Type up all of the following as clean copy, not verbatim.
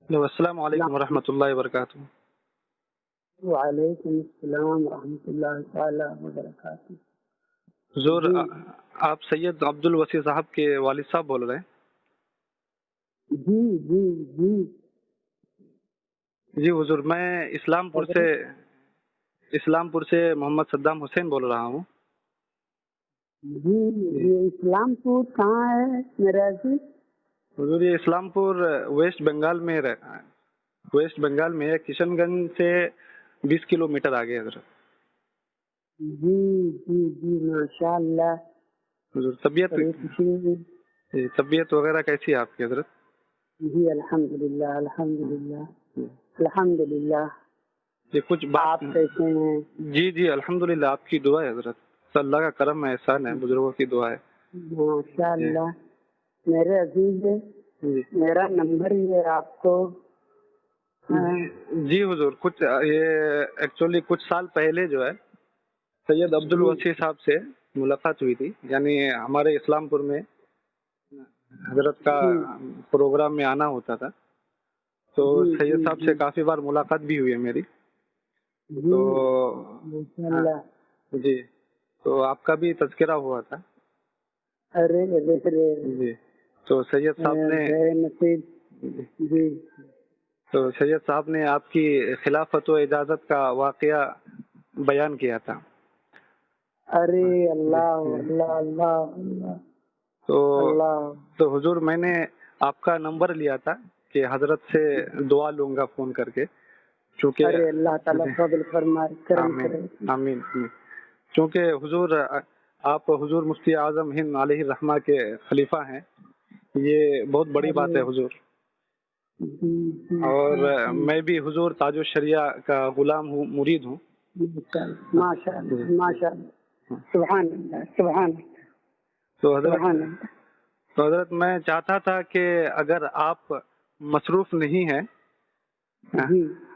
Hello, السلام علیکم ورحمۃ اللہ وبرکاتہ. وعلیکم السلام ورحمۃ اللہ تعالی وبرکاتہ. حضور جی آپ سید عبد الوسی صاحب کے والد صاحب بول رہے ہیں؟ جی جی جی جی حضور، میں اسلام پور سے محمد صدام حسین بول رہا ہوں. جی یہ اسلام پور کہاں ہے میرا جی؟ حضور یہ اسلام پور ویسٹ بنگال میں ہے، کشن گنج سے 20 کلومیٹر آگے حضرت. جی جی جی ماشاء اللہ. حضور بڑی خوشی ہوئی. طبیعت وغیرہ کیسی ہے آپ کی حضرت؟ جی الحمدللہ الحمدللہ الحمدللہ. یہ کچھ آپ کیسے ہیں؟ جی جی الحمدللہ، آپ کی دعا ہے حضرت، اللہ کا کرم ہے، احسان ہے، بزرگوں کی دعا ہے. ماشاء اللہ. میرے عزیز جی میرا نمبر یہ آپ کو جی حضور، ایکچولی کچھ سال پہلے جو ہے سید عبد الوسی صاحب سے ملاقات ہوئی تھی، یعنی ہمارے اسلام پور میں حضرت کا پروگرام میں آنا ہوتا تھا، تو سید صاحب سے کافی بار ملاقات بھی ہوئی ہے میری. تو جی تو آپ کا بھی تذکرہ ہوا تھا. ارے جی تو سید صاحب نے آپ کی خلافت و اجازت کا واقعہ بیان کیا تھا. ارے اللہ اللہ اللہ اللہ. تو حضور میں نے آپ کا نمبر لیا تھا کہ حضرت سے دعا لوں گا فون کر کے، چونکہ ارے اللہ تعالیٰ فضل فرمائے، کرم کرے. آمین. چونکہ حضور آپ حضور مفتی اعظم ہند علیہ الرحمہ کے خلیفہ ہیں، یہ بہت بڑی بات ہے حضور. اور میں بھی حضور تاج الشریعہ کا غلام ہوں، مرید ہوں. ماشاء اللہ ماشاء اللہ، سبحان اللہ سبحان اللہ. تو حضرت میں چاہتا تھا کہ اگر آپ مصروف نہیں ہیں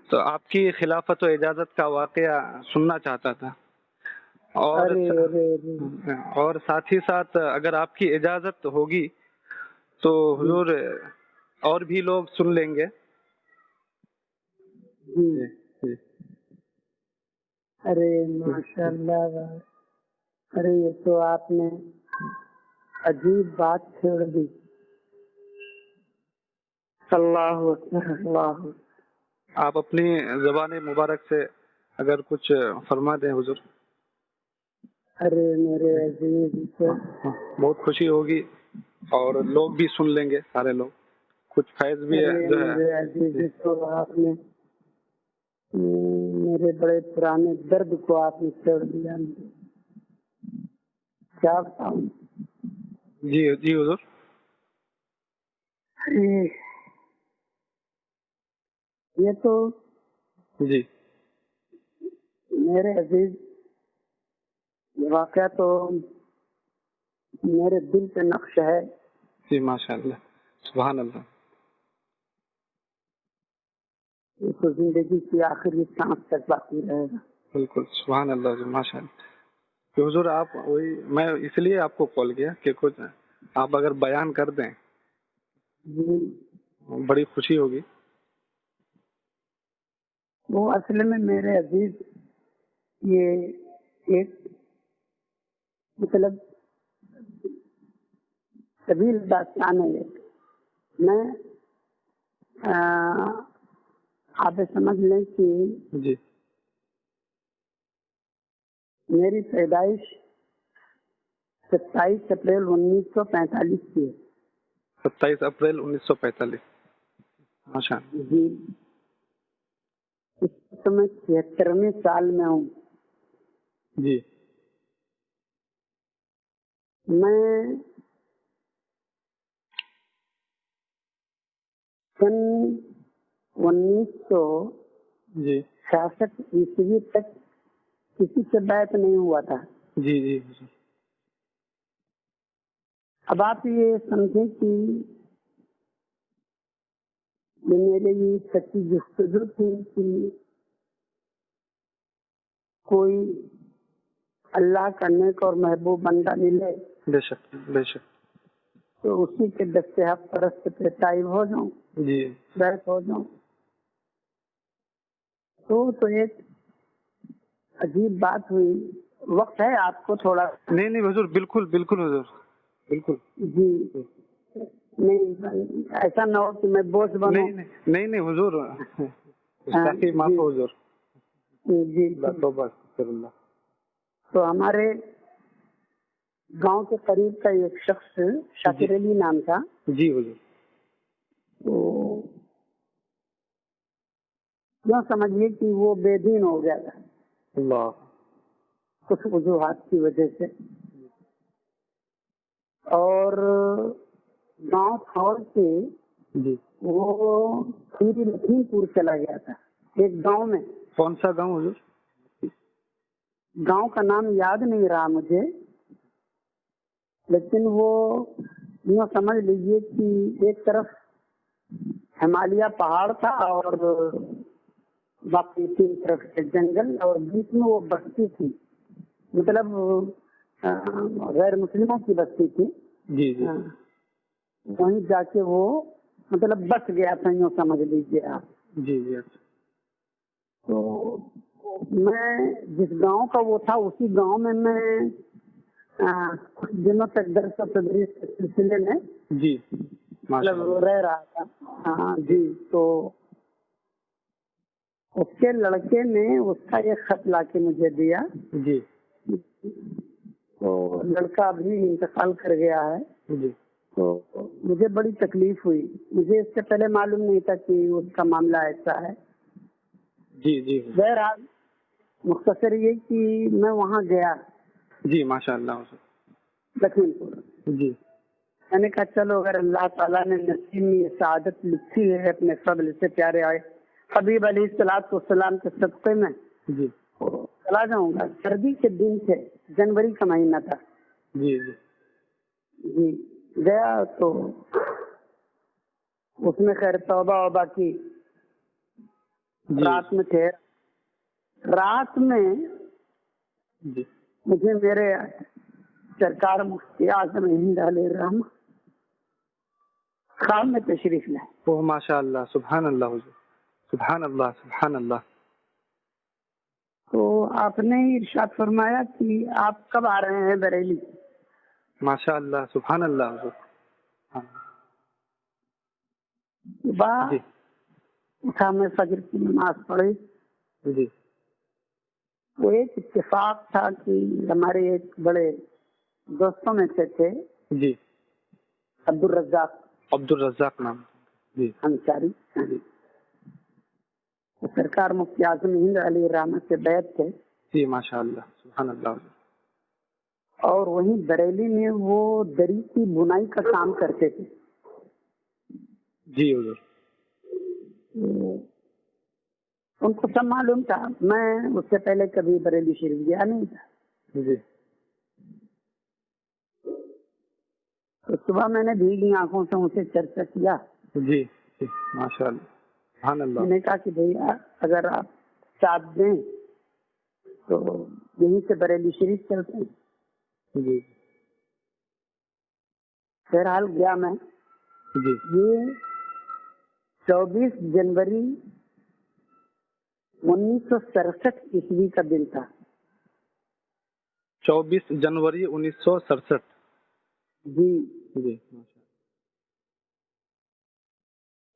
تو آپ کی خلافت و اجازت کا واقعہ سننا چاہتا تھا، اور ساتھ ہی ساتھ اگر آپ کی اجازت ہوگی تو حضور اور بھی لوگ سن لیں گے. ارے ماشاء اللہ. ارے یہ تو آپ نے عجیب بات چھوڑ دی. اللہ اللہ. آپ اپنی زبان مبارک سے اگر کچھ فرما دیں حضور. ارے میرے عزیز بہت خوشی ہوگی، اور لوگ بھی سن لیں گے، سارے لوگ، کچھ فیض بھی ہے. میرے عزیز تو آپ نے میرے بڑے پرانے درد کو آپ نے چھوڑ دیا. کیا بتاؤں. جی جی حضور. یہ تو جی میرے عزیز واقعہ تو میرے دل پہ نقش ہے. جی ماشاء اللہ سبحان اللہ. یہ تو زندگی کی آخری سانس تک باقی رہے گا. بالکل سبحان اللہ جی ماشاء اللہ. تو حضور آپ میں اس لیے آپ کو کال کیا کہ کچھ آپ اگر بیان کر دیں بڑی خوشی ہوگی. وہ اصل میں میرے عزیز یہ ایک مطلب طویل داستان ہے. میں آپ سمجھ لیں کہ جی میری پیدائش 27 اپریل 1945 کی ہے. 27 اپریل 1945. ماشاء اللہ. جی اس وقت میں 76ویں سال میں ہوں. جی میں سن 1966 عیسوی تک کسی سے بیعت نہیں ہوا تھا. جی جی. اب آپ یہ سمجھیں کہ میرے لیے سچی جستجو تھی کہ کوئی اللہ کا نیک اور محبوب بندہ ملے، بے شک بے شک، تو اسی کے دستحق پرست پہ تائب ہو جاؤں. جی بیٹھ ہو جاؤں تو ایک عجیب بات ہوئی. وقت ہے آپ کو تھوڑا؟ نہیں نہیں حضور، بالکل بالکل حضور، بالکل. جی نہیں ایسا نہ ہو کہ میں بوجھ بنوں. نہیں نہیں حضور، گستاخی معاف ہو حضور. جی توبہ استغفر اللہ. تو ہمارے گاؤں کے قریب کا ایک شخص شاکر علی نام تھا. جی حضور. تو یوں سمجھیے کہ وہ بے دین ہو گیا تھا اللہ. کچھ وجوہات کی وجہ سے، اور گاؤں چھوڑ کے جی. وہ پھر لکھیم پور چلا گیا تھا. ایک گاؤں میں، کون سا گاؤں حضور؟ گاؤں کا نام یاد نہیں رہا مجھے، لیکن وہ یوں سمجھ لیجیے کہ ایک طرف ہمالیہ پہاڑ تھا اور باقی تین طرف سے جنگل، اور بیچ میں وہ بستی تھی، مطلب غیر مسلموں کی بستی تھی. جی جی. وہیں جا کے وہ مطلب بس گیا تھا، یوں سمجھ لیجیے آپ. جی جی. تو میں جس گاؤں کا وہ تھا اسی گاؤں میں کچھ دنوں تک درس و تدریس کے سلسلے میں جی مطلب رہ رہا تھا. ہاں جی. تو اس کے لڑکے نے اس کا ایک خط لا کے مجھے دیا. جی. تو لڑکا ابھی انتقال کر گیا ہے. جی. تو مجھے بڑی تکلیف ہوئی. مجھے اس سے پہلے معلوم نہیں تھا کہ اس کا معاملہ ایسا ہے. جی جی. بہرحال مختصر یہ کہ میں وہاں گیا. جی ماشاء اللہ. لکھیم پور. جی. میں نے کہا چلو اگر اللہ تعالیٰ نے نصیب میں یہ سعادت لکھی ہے اپنے فضل سے پیارے آئے حبیب علیہ الصلوۃ والسلام کے صدقے میں، جی چلا جاؤں گا. سردی کے دن تھے، جنوری کا مہینہ تھا. جی جی. جی گیا تو اس میں خیر توبہ وبا کی. رات میں تھے. رات میں جی. مجھے میرے سرکار مفتی اعظم ہند علیہ الرحمہ خواب میں تشریف لائے. اوہ ماشاء اللہ، سبحان اللہ حضور، سبحان اللہ سبحان اللہ. تو آپ نے ارشاد فرمایا کہ آپ کب آ رہے ہیں بریلی؟ ماشاء اللہ سبحان اللہ حضور. صبح اٹھا میں فجر کی نماز پڑھی. جی. وہ ایک اتفاق تھا کہ ہمارے ایک بڑے دوستوں میں سے تھے جی. عبد الرزاق نام. جی. انصاری. جی. سرکار مفتی اعظم ہند علیہ الرحمہ سے بیعت تھے. جی ماشاء اللہ سبحان اللہ. اور وہیں بریلی میں وہ دری کی بنائی کا کام کرتے تھے. جی حضور. ان کو سب معلوم تھا. میں اس سے پہلے کبھی بریلی شریف گیا نہیں تھا. جی. تو صبح میں نے بھیگی آنکھوں سے ان سے چرچا کیا. جی ماشاء اللہ سبحان اللہ. میں نے کہا کہ بھیا اگر آپ ساتھ دیں تو یہیں سے بریلی شریف چلتے ہیں. جی. بہرحال گیا میں. جی. یہ 24 جنوری 1967 عیسوی کا دن تھا. 24 جنوری 1967. جی. جی.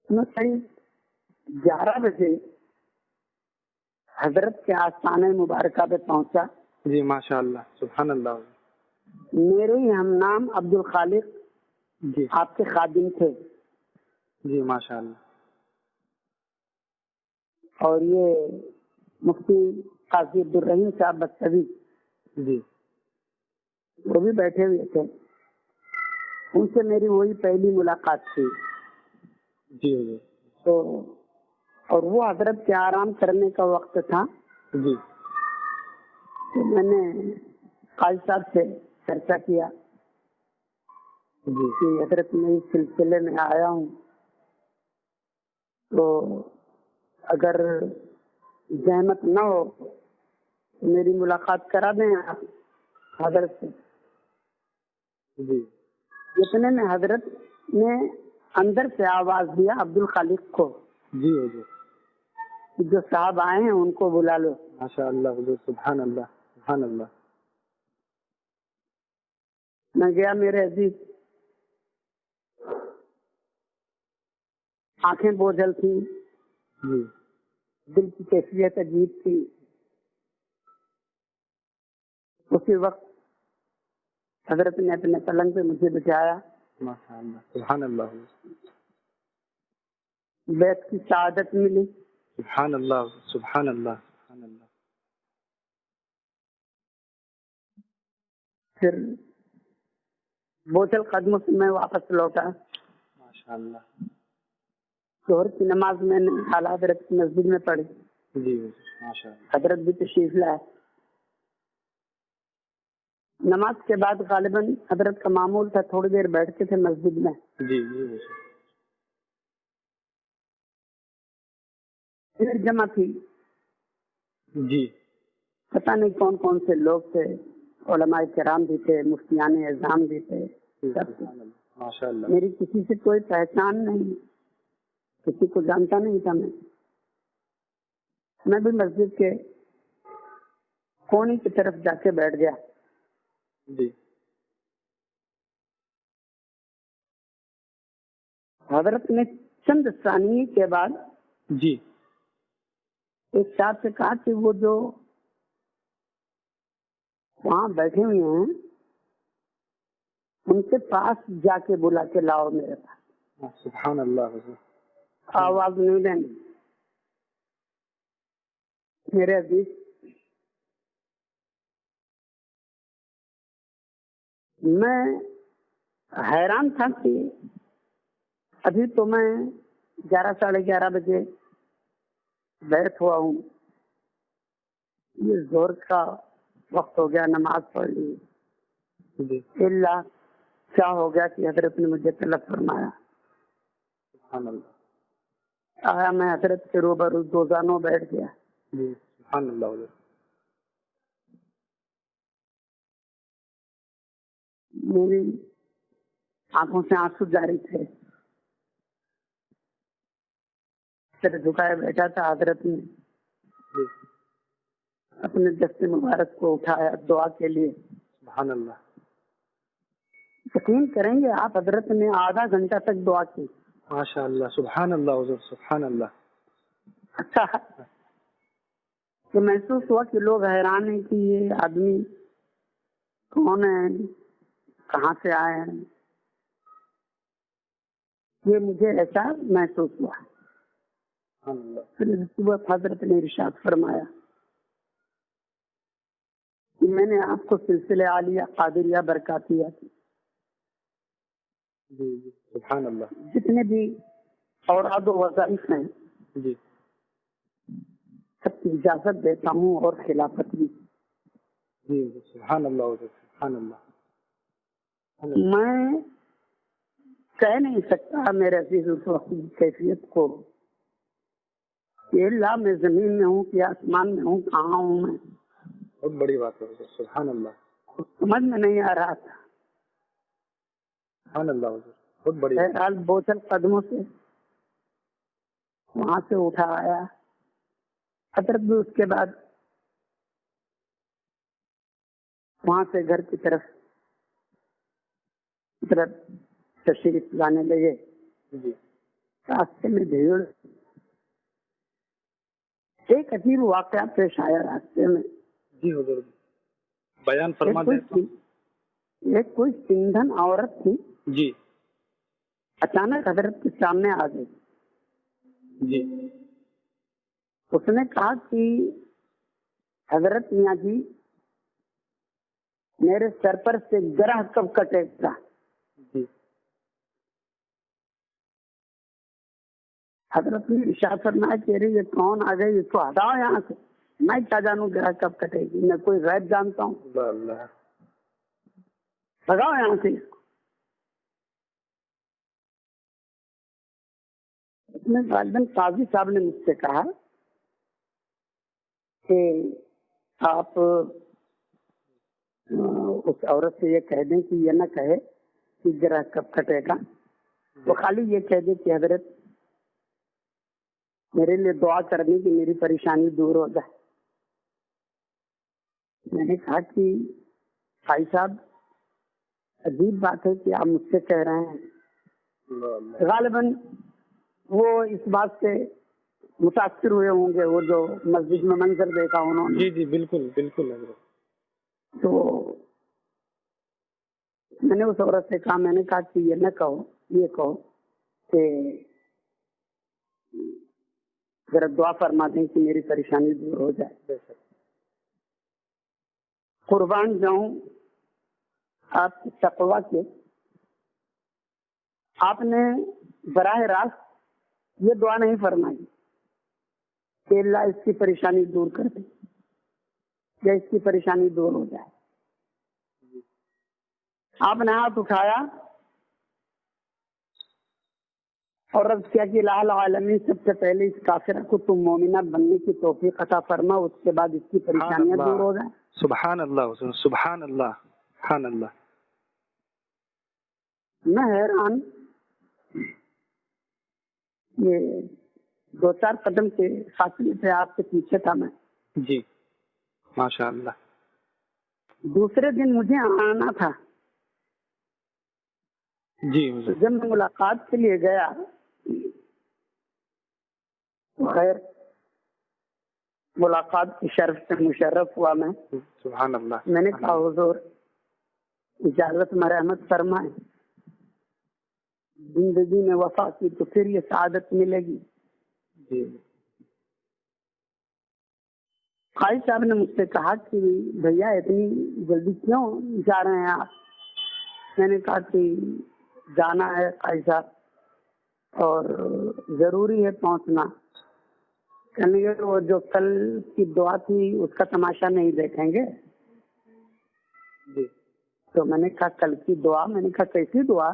میں قریب 11 بجے حضرت کے آستانہ مبارکہ پہ پہنچا. جی ماشاء اللہ سبحان اللہ. میرے ہی ہم نام عبد الخالق جی آپ کے خادم تھے. جی ماشاء اللہ. اور یہ مفتی قاضی عبدالرحیم صاحب بستوی جی وہ بھی بیٹھے ہوئے تھے. ان سے میری وہی پہلی ملاقات تھی. جی حضور. تو اور وہ حضرت کے آرام کرنے کا وقت تھا. جی. تو میں نے قاضی صاحب سے چرچا کیا جی. کہ حضرت میں اس سلسلے میں آیا ہوں تو اگر زحمت نہ ہو تو میری ملاقات کرا دیں آپ حضرت سے. جی. اتنے میں حضرت نے اندر سے آواز دیا عبد الخالق کو جی حضور. کہ جو صاحب آئے ہیں ان کو بلا لو. ماشاء اللہ حضور. سبحان اللہ سبحان اللہ. میں گیا. میرے عزیز آنکھیں بوجھل تھی, جی دل کی کیفیت عجیب تھی. اسی وقت حضرت نے اپنے پلنگ پہ مجھے بٹھایا, ماشاء اللہ سبحان اللہ حضور. بیت کی سعادت ملی. سبحان اللہ سبحان اللہ سبحان اللہ. پھر بوجھل قدموں سے میں واپس لوٹا. ماشاء اللہ. ظہر کی نماز میں نے اعلیٰ حضرت کی مسجد میں پڑھی. جی ماشاء اللہ. حضرت بھی تشریف لائے. نماز کے بعد غالباً حضرت کا معمول تھا تھوڑی دیر بیٹھتے تھے مسجد میں. جی جی پھر جمع تھی. جی. پتہ نہیں کون کون سے لوگ تھے, علماء کرام بھی تھے, مفتیان اعظام بھی تھے. ماشاء اللہ. میری کسی سے کوئی پہچان نہیں, کسی کو جانتا نہیں تھا. میں بھی مسجد کے کونے کی طرف جا کے بیٹھ گیا. جی. حضرت نے چند ثانیے کے بعد جی ایک صاحب سے کہا کہ وہ جو وہاں بیٹھے ہوئے ہیں ان کے پاس جا کے بلا کے لاؤ میرے پاس. سبحان اللہ حضور. آواز نہیں دینی. میرے عزیز میں حیران تھا کہ ابھی تو میں 11 ساڑھے 11 بجے بیٹھ ہوا ہوں, یہ زور کا وقت ہو گیا, نماز پڑھ لی. جی اللہ کیا ہو گیا کہ حضرت نے مجھے طلب فرمایا. سبحان اللہ. آیا میں حضرت کے روبرو دوزانوں بیٹھ گیا. جی سبحان اللہ حضور. میری آنکھوں سے آنسو جاری تھے. سر جھکائے بیٹھا تھا. حضرت نے جی اپنے دست مبارک کو اٹھایا دعا کے لیے. سبحان اللہ. یقین کریں گے آپ, حضرت نے آدھا گھنٹہ تک دعا کی. ماشاء اللہ سبحان اللہ حضور. سبحان اللہ. اچھا تو محسوس ہوا کہ لوگ حیران ہیں کہ یہ آدمی کون ہے, کہاں سے آئے ہیں. یہ مجھے ایسا محسوس ہوا. سبحان اللہ. پھر صبح حضرت نے ارشاد فرمایا کہ میں نے آپ کو سلسلہ عالیہ قادریہ برکاتیہ کی جی جی سبحان اللہ. جتنے بھی اوراد و وظائف ہیں جی سب کی اجازت دیتا ہوں, اور خلافت بھی. جی سبحان اللہ حضور. سبحان اللہ. میں کہہ نہیں سکتا میرے عزیز اس وقت کی کیفیت کو کہ اللہ میں زمین میں ہوں کہ آسمان میں ہوں, کہاں ہوں میں. بہت بڑی بات ہے حضور. سبحان اللہ. سمجھ میں نہیں آ رہا تھا. سبحان اللہ حضور. بہت بڑی. بہرحال بوجھل قدموں سے وہاں سے اٹھا آیا. حضرت بھی اس کے بعد وہاں سے گھر کی طرف تشریف لانے لگے. جی راستے میں بھیڑ. ایک عجیب واقعہ پیش آیا راستے میں. جی حضور بیان فرما دیں. ایک کوئی سندھن عورت تھی, جی اچانک حضرت کے سامنے آ گئی. جی اس نے کہا کہ حضرت میاں جی میرے سر پر سے گرہ کب کٹے گا. جی حضرت نے ارشاد فرمایا کہ ارے یہ کون آ گئی, اس کو ہٹاؤ یہاں سے. میں کیا جانوں گرہ کب کٹے گی, میں کوئی غیب جانتا ہوں. اللہ اللہ. بھگاؤ یہاں سے. اس میں غالباً قاضی صاحب نے مجھ سے کہا کہ آپ اس عورت سے یہ کہہ دیں کہ یہ نہ کہے کہ گرہ کب کٹے گا, وہ خالی یہ کہہ دے کہ حضرت میرے لیے دعا کرنے کی میری پریشانی دور ہو جائے. میں نے کہا کہ بھائی صاحب عجیب بات ہے کہ آپ مجھ سے کہہ رہے ہیں. غالباً وہ اس بات سے متاثر ہوئے ہوں گے، وہ جو مسجد میں منظر دیکھا انہوں نے. جی جی بالکل بالکل حضرت. تو میں نے اس عورت سے کہا، میں نے کہا کہ یہ نہ کہو، یہ کہو کہ ذرا دعا فرما دیں کہ میری پریشانی دور ہو جائے. قربان جاؤں آپ کی تقویٰ کے، آپ نے براہ راست یہ دعا نہیں فرمائی کہ اللہ اس کی پریشانی دور کر دے یا اس کی پریشانی دور ہو جائے. آپ نے ہاتھ اٹھایا اور رب کیا کہ الہ العالمین سب سے پہلے اس کافرہ کو تم مومنہ بننے کی توفیق عطا فرما، اس کے بعد اس کی پریشانیاں دور ہو جائیں. سبحان اللہ حضور، سبحان اللہ، سبحان اللہ. میں حیران، یہ 2-4 قدم کے فاصلے سے آپ کے پیچھے تھا میں. جی ماشاء اللہ. دوسرے دن مجھے آنا تھا. جی حضور. جب میں ملاقات کے لیے گیا تو خیر ملاقات کی شرف سے مشرف ہوا میں. سبحان اللہ. میں نے کہا حضور اجازت مرحمت فرمائیں، زندگی میں وفا کی تو پھر یہ سعادت ملے گی. جی. قاضی صاحب نے مجھ سے کہا کہ بھیا اتنی جلدی کیوں جا رہے ہیں آپ؟ میں نے کہا کہ جانا ہے قاضی صاحب اور ضروری ہے پہنچنا. کہنے لگے وہ جو کل کی دعا تھی اس کا تماشا نہیں دیکھیں گے. جی. تو میں نے کہا کل کی دعا؟ میں نے کہا کیسی دعا؟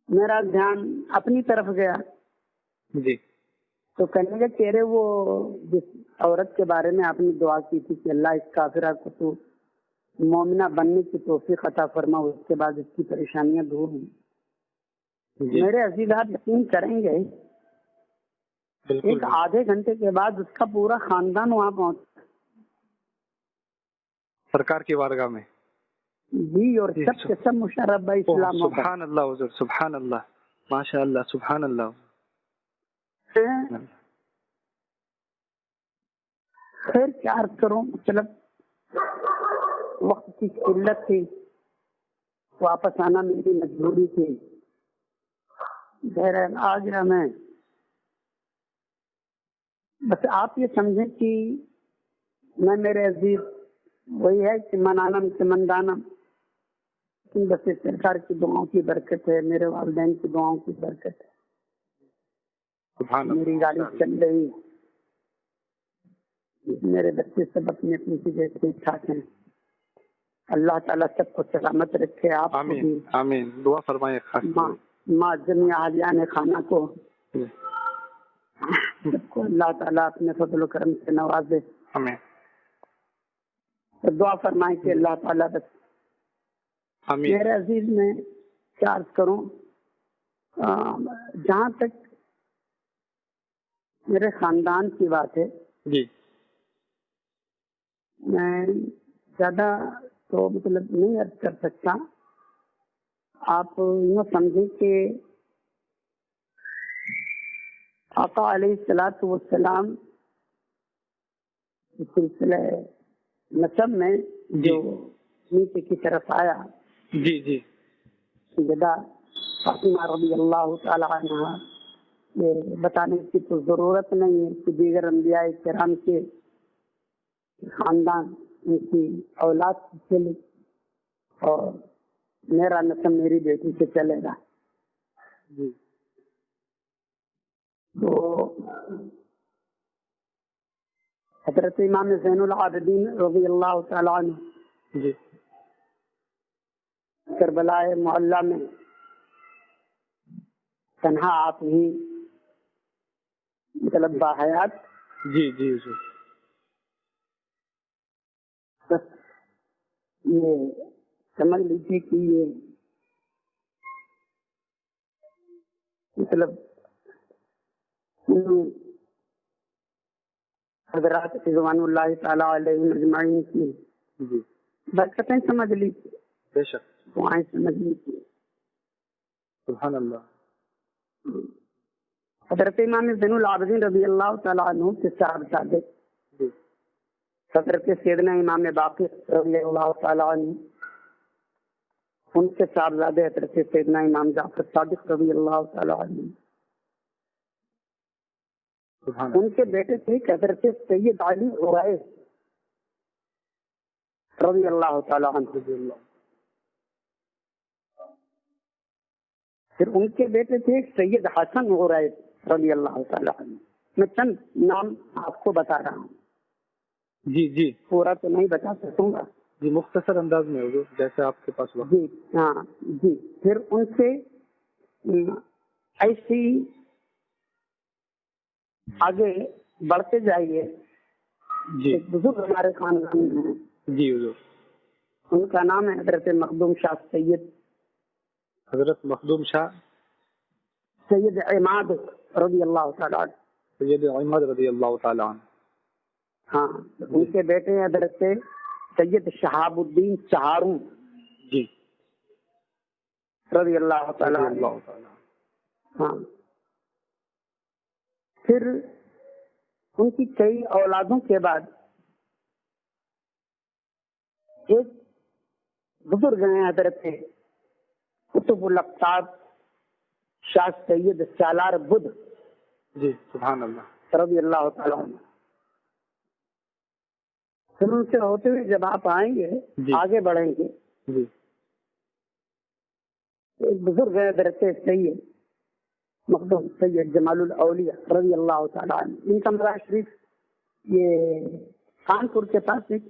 میرا دھیان اپنی طرف گیا. جی. تو کہنے لگے تیرے وہ جس عورت کے بارے میں آپ نے دعا کی تھی کہ اللہ اس کافرہ کو تو مومنہ بننے کی توفیق عطا فرما، اس کے بعد اس کی پریشانیاں دور ہوں. میرے عزیز آپ یقین کریں گے ایک آدھے گھنٹے کے بعد اس کا پورا خاندان وہاں پہنچا سرکار کی بارگاہ میں. جی، اور سب کے سب مشرف بھائی اسلام. سبحان اللہ حضور، سبحان اللہ، ماشاء اللہ، سبحان اللہ. خیر کیا عرض کروں، مطلب وقت کی قلت تھی، واپس آنا میری مجبوری تھی. بہرحال آ گیا میں. بس آپ یہ سمجھیں کہ میں میرے عزیز وہی ہے کہ منانم سے مندانم، بس سرکار کی دعاؤں کی برکت ہے، میرے والدین کی دعاؤں کی برکت ہے. میری گاڑی چل رہی، میرے بچے سب اپنی اپنی چیزیں ٹھیک ٹھاک ہیں. اللہ تعالیٰ سب کو سلامت رکھے. آپ آمین آمین. دعا فرمائے ماں جمی اہلیان خانہ کو سب کو اللہ تعالیٰ اپنے فضل و کرم سے نوازے. آمین. دعا فرمائے کہ اللہ تعالیٰ بس. آمین. میرے عزیز میں کیا عرض کروں، جہاں تک میرے خاندان کی بات ہے، جی. میں زیادہ تو مطلب نہیں عرض کر سکتا. آپ یوں سمجھیں کہ آقا علیہ الصلوۃ والسلام سلسلہ نسب میں جو نیچے کی طرف آیا، جی جی، سیدہ فاطمہ رضی اللہ تعالی عنہا، یہ بتانے کی تو ضرورت نہیں ہے کہ دیگر انبیاء کرام کے خاندان ان کی اولاد سے چلے اور میرا نسب میری بیٹی سے چلے گا. جی. تو حضرت امام زین العابدین رضی اللہ تعالیٰ عنہ جی. کربلا معلیٰ میں تنہا آپ ہی مطلب باحیات. جی جی جی. بس یہ سمجھ لیجیے کہ یہ مطلب حضرات رضوان اللہ تعالی علیہ اجمعین کی جی برکتیں سمجھ لی، بے شک، دعائیں سمجھ لی تھی۔ سبحان اللہ۔ حضرت امام زین العابدین رضی اللہ تعالیٰ عنہ کے صاحبزادے جی حضرت سیدنا امام باقر رضی اللہ تعالیٰ عنہ، ان کے صاحبزادے حضرت سیدنا امام جعفر صادق رضی اللہ تعالیٰ عنہ، سبحان اللہ۔ ان کے بیٹے تھے حضرت سید علی اویس رضی اللہ تعالیٰ عنہ، رضی اللہ۔ پھر ان کے بیٹے تھے سید حسن اویس رضی اللہ تعالیٰ عنہ۔ میں چند نام آپ کو بتا رہا ہوں، جی جی پورا تو نہیں بتا سکوں گا۔ جی، مختصر انداز میں حضور، جیسے آپ کے پاس وقت۔ جی ہاں جی، پھر ان سے ایسی آگے بڑھتے جائیے، جی ایک بزرگ ہمارے خاندان میں ہیں، جی حضور، ان کا نام ہے حضرت مخدوم شاہ سید، حضرت مخدوم شاہ سید عماد رضی اللہ تعالیٰ عنہ۔ سید احمد رضی اللہ تعالیٰ عنہ۔ ہاں، ان کے بیٹے حضرت سید شہاب الدین چہاروں جی رضی اللہ تعالیٰ رضی عنہ۔ اللہ تعالیٰ۔ ہاں، پھر ان کی کئی اولادوں کے بعد ایک بزرگ ہیں حضرت قطب الاقطاب شاہ سید سالار بدھ جی سبحان اللہ۔ رضی اللہ تعالیٰ عنہ۔ پھر ان سے ہوتے ہوئے جب آپ آئیں گے، جی آگے بڑھیں گے، جی ایک بزرگ ہے حضرت سید مخدوم سید جمال الاولیاء رضی اللہ تعالیٰ عنہ۔ ان کا مزار شریف یہ کانپور کے پاس ایک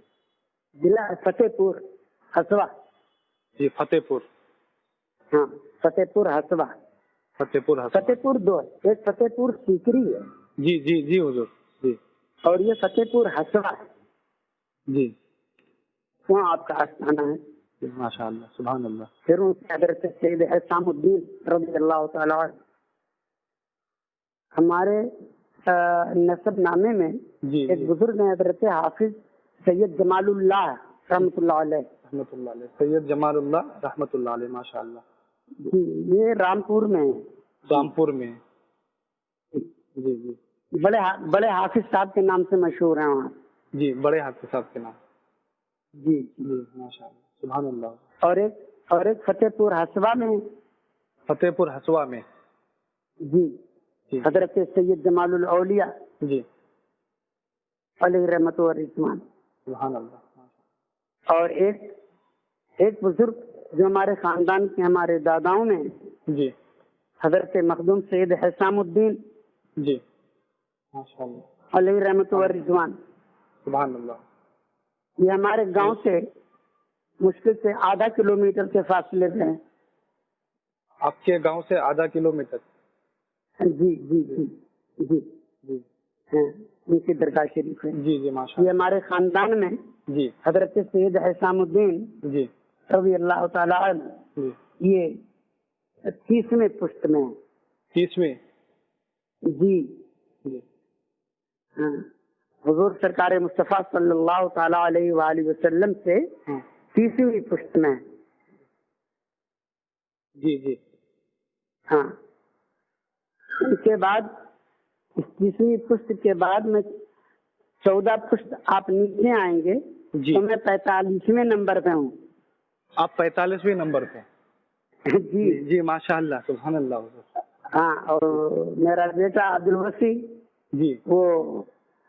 ضلع فتح پور ہسوا، جی فتح پور، ہاں فتح پور ہسوا، فتح پور حسن۔ فتح پور دو ہے، ایک فتح پور سیکری ہے جی جی جی حضور، جی اور یہ فتح پور ہسوا ہے، جی وہاں آپ کا آستانہ ہے۔ جی، ماشاء اللہ، سبحان اللہ۔ پھر ان سے حضرت سید حسام الدین رضی اللہ تعالیٰ عنہ۔ ہمارے نسب نامے میں جی ایک جی بزرگ ہیں حضرت حافظ سید جمال اللہ رحمۃ اللہ علیہ، رحمۃ اللہ علیہ، سید جمال اللہ رحمۃ اللہ علیہ، ماشاء اللہ۔ جی یہ رامپور میں ہیں، رامپور میں، جی جی بڑے حافظ صاحب کے نام سے مشہور ہیں وہاں۔ جی، بڑے حافظ صاحب کے نام۔ جی جی ماشاء اللہ، سبحان اللہ۔ اور ایک فتح پور ہسوا میں ہیں، فتح پور ہسوا میں، جی جی حضرت سید جمال الاولیاء جی علیہ رحمت و رضوان۔ سبحان اللہ۔ اور ایک بزرگ جو ہمارے خاندان کے ہمارے داداؤں میں ہیں، جی حضرت مخدوم سید حسام الدین جی ماشاء اللہ، علیہ رحمت و رضوان۔ سبحان اللہ۔ یہ ہمارے گاؤں سے مشکل سے آدھا کلومیٹر کے فاصلے پہ ہیں۔ آپ کے گاؤں سے آدھا کلومیٹر؟ جی جی جی جی جی ہاں، ان کی درگاہ شریف ہے۔ جی جی ماشاء یہ ہمارے خاندان میں اللہ۔ جی حضرت سید حسام الدین جی رضی اللہ تعالیٰ عنہ جی، یہ 30ویں پشت میں ہیں۔ 30ویں؟ جی جی ہاں، حضور سرکار مصطفیٰ صلی اللہ تعالیٰ علیہ وآلہ وسلم سے ہاں 30ویں پشت میں ہیں۔ جی جی ہاں، ان کے بعد اس 30ویں پشت کے بعد میں 14 پشت آپ نیچے آئیں گے جی، تو میں 45ویں نمبر پہ ہوں۔ آپ 45ویں نمبر پہ؟ جی جی ماشاء اللہ، سبحان اللہ حضور۔ ہاں، اور میرا بیٹا عبدالوسی جی وہ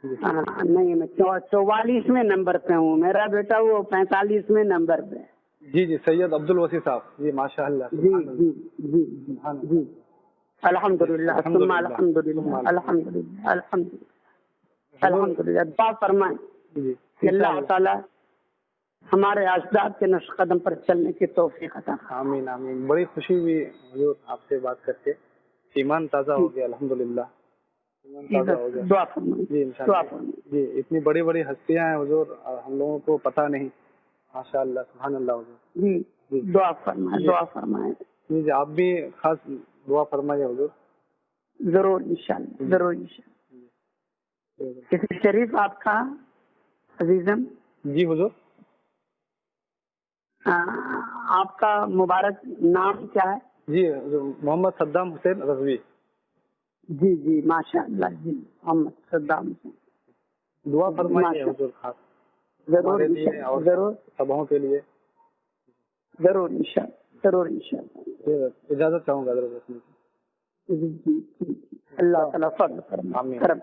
جی نہیں، میں 44ویں نمبر پہ ہوں، میرا بیٹا وہ 45ویں نمبر پہ۔ جی جی، سید عبدالوسی صاحب، جی ماشاء اللہ، جی سبحان جی اللہ، جی سبحان جی، اللہ۔ الحمدللہ ثم الحمدللہ الحمدللہ الحمدللہ الحمدللہ۔ دعا فرمائیں جی کہ اللہ تعالیٰ ہمارے اجداد کے نقش قدم پر چلنے کی توفیق عطا فرمائے۔ آمین آمین۔ بڑی خوشی ہوئی حضور آپ سے بات کر کے، ایمان تازہ ہو گیا، الحمدللہ ایمان تازہ ہو گیا۔ دعا فرمائیں، جی دعا انشاءاللہ۔ فرمائیں۔ جی اتنی بڑی بڑی ہستیاں ہیں حضور، اور ہم لوگوں کو پتہ نہیں، ماشاء اللہ، سبحان اللہ حضور۔ جی دعا فرمائیں، دعا فرمائیں۔ جی جی، آپ بھی خاص دعا فرمائیے حضور۔ ضرور انشاءاللہ، ضرور انشاءاللہ. کسی شریف آپ کا عزیزم؟ جی حضور. آپ کا مبارک نام کیا ہے؟ جی حضور محمد صدام حسین رضوی. جی جی ماشاء اللہ. جی محمد صدام حسین. دعا فرمائیے حضور خاص ضرور ہمارے لیے اور ضرور سبھاؤں کے لیے. ضرور انشاءاللہ، ضرور انشاءاللہ. اجازت چاہوں گا حضرت. جی جی. اللہ تعالیٰ فضل کرم.